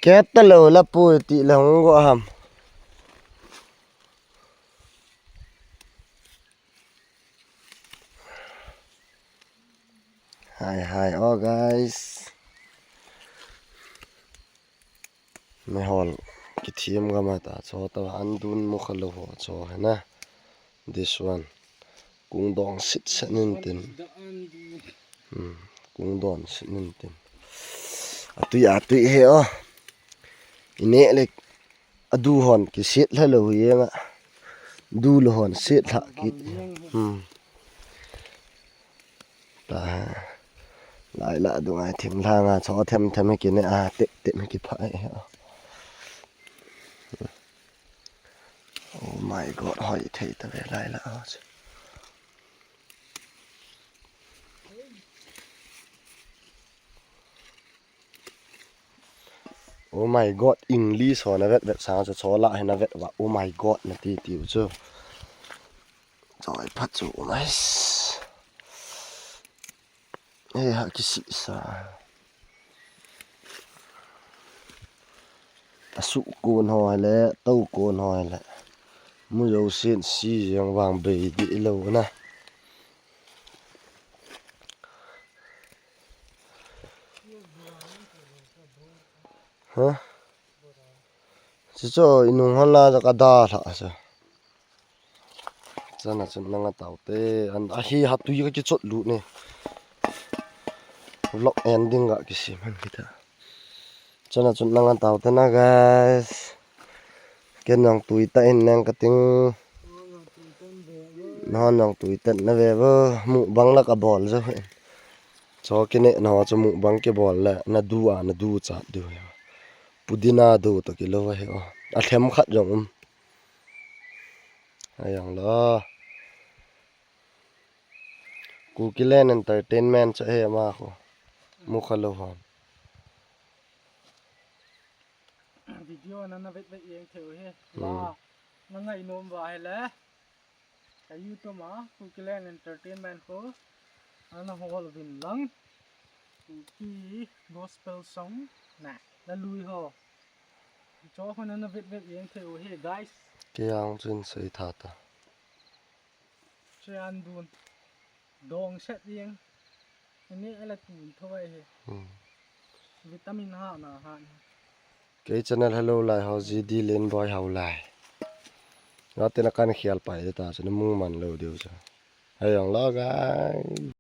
Keta lo la pu ti la ngo ham. Hi all guys. Me hol ki thiam ga ma ta cho ta andun mo khalo ho cho hai na. This one kung dong sit sanin tin. Kung dong sanin tin. Atui he o. Ine lek adu hon ki sit la lo yenga. Du lo hon sit la ki. Ta lại là đúng ai thím thang à cho thêm cái này à tệ cái phải. Oh my god, hỏi thấy ta về lại là oh my god, English ho na vet sang cho lại na vet wa oh my god na ti chứ rồi phát chủ này ê ha cái gì sa su côn hỏi lẽ tâu côn hỏi lẽ mua dầu xiên xi giang vàng bể đi lâu nè hả chỉ cho inung hòn la cho đa thà sao chân là chân năng tàu tê anh hi hạt tuy cái chốt lụt này lock ending gak cái gì mình kita chân là chân năng tàu tê na guys cái nòng tui ta in nang cái tiếng nó nòng tui tận nó về với mụ băng là cả ball rồi cho cái này nó cho mụ băng cái ball là nó đu chặt được pudina đu to cái lâu vậy à thêm khát giống ai yang lo Kukilen entertainment cha he ma ko mukhalo hon video na vet yeng theu he la na ngai nom wa he le ka youtube ma Kukilen entertainment ko ana hol win lang ki gospel song na la lui ho cho khon na vet yeng theu he guys ke ang chun sei tha ta chan dun dong set yeng ani ala tu thoi he vitamin ha na ha ke channel hello lai ho ji di len boy hau lai ra te na kan khial pai ta chun mung man lo deu cha hay ang lo guys